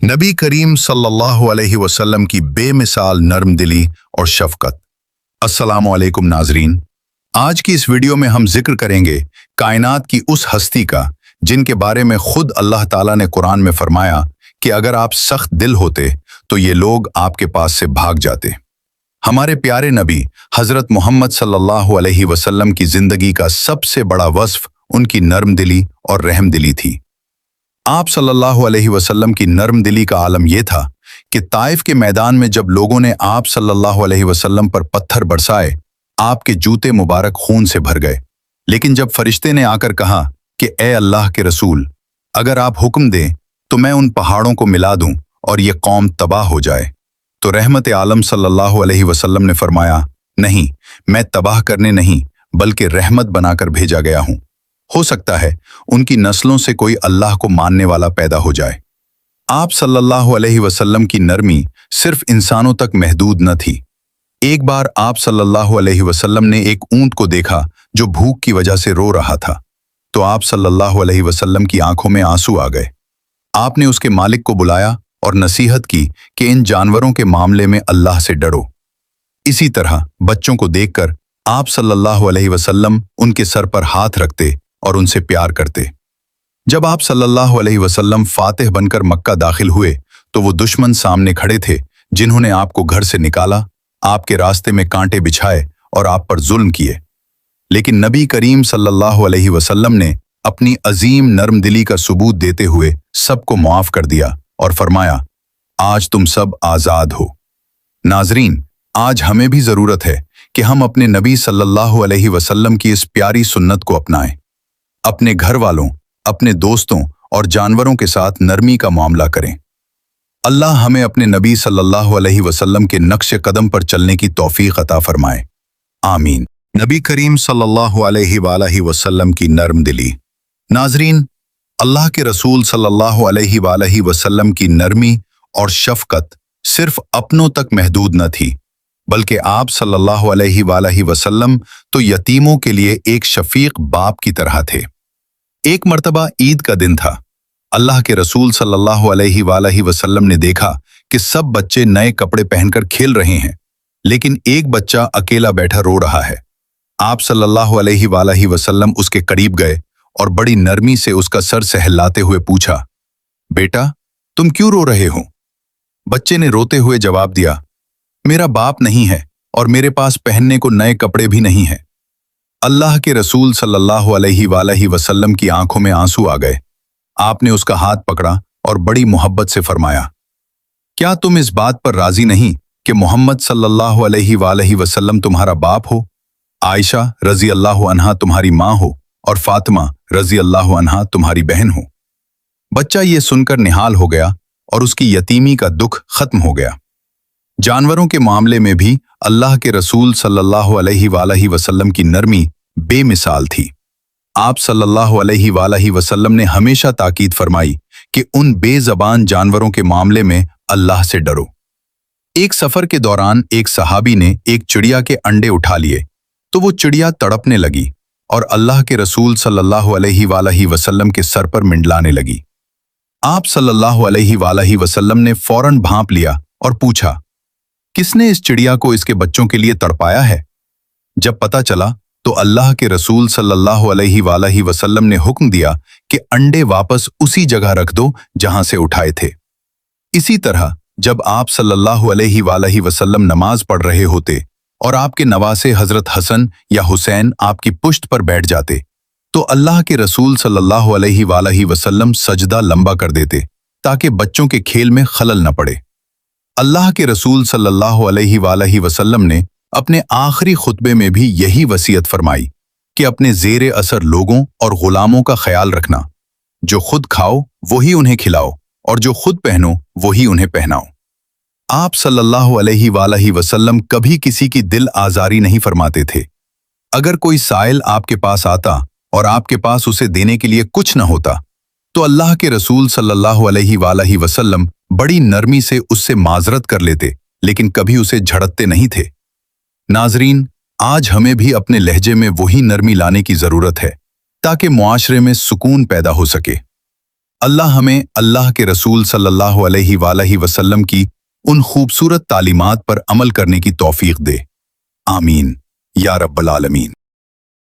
नबी करीम सल्लल्लाहु अलैहि वसल्लम की बेमिसाल नरम दिली और शफकत। अस्सलामु अलैकुम नाजरीन, आज की इस वीडियो में हम जिक्र करेंगे कायनात की उस हस्ती का जिनके बारे में खुद अल्लाह ताला ने कुरान में फरमाया कि अगर आप सख्त दिल होते तो ये लोग आपके पास से भाग जाते। हमारे प्यारे नबी हजरत मोहम्मद सल्लल्लाहु अलैहि वसल्लम की जिंदगी का सबसे बड़ा वस्फ उनकी नरम दिली और रहम दिली थी। आप सल्लल्लाहु अलैहि वसल्लम की नरम दिली का आलम यह था कि ताइफ के मैदान में जब लोगों ने आप सल्लल्लाहु अलैहि वसल्लम पर पत्थर बरसाए, आपके जूते मुबारक खून से भर गए। लेकिन जब फरिश्ते ने आकर कहा कि ए अल्लाह के रसूल, अगर आप हुक्म दें तो मैं उन पहाड़ों को मिला दूं और ये कौम तबाह हो जाए, तो रहमत आलम सल्लल्लाहु अलैहि वसल्लम ने फरमाया, नहीं, मैं तबाह करने नहीं बल्कि रहमत बनाकर भेजा गया हूं। हो सकता है उनकी नस्लों से कोई अल्लाह को मानने वाला पैदा हो जाए। आप सल्लल्लाहु अलैहि वसल्लम की नरमी सिर्फ इंसानों तक महदूद न थी। एक बार आप सल्लल्लाहु अलैहि वसल्लम ने एक ऊंट को देखा जो भूख की वजह से रो रहा था, तो आप सल्लल्लाहु अलैहि वसल्लम की आंखों में आंसू आ गए। आपने उसके मालिक को बुलाया और नसीहत की कि इन जानवरों के मामले में अल्लाह से डरो। इसी तरह बच्चों को देखकर आप सल्लल्लाहु अलैहि वसल्लम उनके सर पर हाथ रखते और उनसे प्यार करते। जब आप सल्लल्लाहु अलैहि वसल्लम फातिह बनकर मक्का दाखिल हुए तो वो दुश्मन सामने खड़े थे जिन्होंने आपको घर से निकाला, आपके रास्ते में कांटे बिछाए और आप पर जुल्म किए। लेकिन नबी करीम सल्लल्लाहु अलैहि वसल्लम ने अपनी अजीम नरम दिली का सबूत देते हुए सबको मुआफ कर दिया और फरमाया, आज तुम सब आजाद हो। नाजरीन, आज हमें भी जरूरत है कि हम अपने नबी सल्लल्लाहु अलैहि वसल्लम की इस प्यारी सुन्नत को अपनाएं। अपने घर वालों, अपने दोस्तों और जानवरों के साथ नरमी का मामला करें। अल्लाह हमें अपने नबी सल्लल्लाहु अलैहि वसल्लम के नक्श कदम पर चलने की तौफीक अता फरमाए, आमीन। नबी करीम सल्लल्लाहु अलैहि वसल्लम की नरम दिली। नाजरीन, अल्लाह के रसूल सल्लल्लाहु अलैहि वसल्लम की नरमी और शफकत सिर्फ अपनों तक महदूद न थी, बल्कि आप सल्लल्लाहु अलैहि वसल्लम तो यतीमों के लिए एक शफीक बाप की तरह थे। एक मर्तबा ईद का दिन था। अल्लाह के रसूल सल्लल्लाहु अलैहि वसल्लम ने देखा कि सब बच्चे नए कपड़े पहनकर खेल रहे हैं, लेकिन एक बच्चा अकेला बैठा रो रहा है। आप सल्लल्लाहु अलैहि वसल्लम उसके करीब गए और बड़ी नरमी से उसका सर सहलाते हुए पूछा, बेटा, तुम क्यों रो रहे हो? बच्चे ने रोते हुए जवाब दिया, मेरा बाप नहीं है और मेरे पास पहनने को नए कपड़े भी नहीं हैं। अल्लाह के रसूल सल्लल्लाहु अलैहि वसल्लम की आंखों में आंसू आ गए। आपने उसका हाथ पकड़ा और बड़ी मोहब्बत से फरमाया, क्या तुम इस बात पर राजी नहीं कि मोहम्मद सल्लल्लाहु अलैहि वसल्लम तुम्हारा बाप हो, आयशा रजी अल्लाह अन्हा तुम्हारी माँ हो और फातिमा रजी अल्लाह अन्हा तुम्हारी बहन हो? बच्चा ये सुनकर निहाल हो गया और उसकी यतीमी का दुख खत्म हो गया। जानवरों के मामले में भी अल्लाह के रसूल सल्लल्लाहु अलैहि वसल्लम की नरमी बेमिसाल थी। आप सल्लल्लाहु अलैहि वसल्लम ने हमेशा ताकीद फरमाई कि उन बेज़बान जानवरों के मामले में अल्लाह से डरो। एक सफर के दौरान एक सहाबी ने एक चिड़िया के अंडे उठा लिए तो वो चिड़िया तड़पने लगी और अल्लाह के रसूल सल्लल्लाहु अलैहि वसल्लम के सर पर मिंडलाने लगी। आप सल्लल्लाहु अलैहि वसल्लम ने फौरन भांप लिया और पूछा, किसने इस चिड़िया को इसके बच्चों के लिए तड़पाया है? जब पता चला तो अल्लाह के रसूल सल्लल्लाहु अलैहि वसल्लम ने हुक्म दिया कि अंडे वापस उसी जगह रख दो जहां से उठाए थे। इसी तरह जब आप सल्लल्लाहु अलैहि वसल्लम नमाज पढ़ रहे होते और आपके नवासे हजरत हसन या हुसैन आपकी पुश्त पर बैठ जाते तो अल्लाह के रसूल सल्लल्लाहु अलैहि वसल्लम सजदा लंबा कर देते ताकि बच्चों के खेल में खलल न पड़े। अल्लाह के रसूल सल्लल्लाहु अलैहि वसल्लम ने अपने आखिरी खुतबे में भी यही वसीयत फरमाई कि अपने ज़ेरे असर लोगों और गुलामों का ख्याल रखना। जो खुद खाओ वही उन्हें खिलाओ और जो खुद पहनो वही उन्हें पहनाओ। आप सल्लल्लाहु अलैहि वसल्लम कभी किसी की दिल आजारी नहीं फरमाते थे। अगर कोई साइल आपके पास आता और आपके पास उसे देने के लिए कुछ न होता तो अल्लाह के रसूल सल्लल्लाहु अलैहि वसल्लम बड़ी नरमी से उससे माजरत कर लेते, लेकिन कभी उसे झड़कते नहीं थे। नाजरीन, आज हमें भी अपने लहजे में वही नरमी लाने की जरूरत है ताकि मुआशरे में सुकून पैदा हो सके। اللہ ہمیں اللہ کے رسول صلی اللہ علیہ وآلہ وسلم کی ان خوبصورت تعلیمات پر عمل کرنے کی توفیق دے۔ آمین یا رب العالمین۔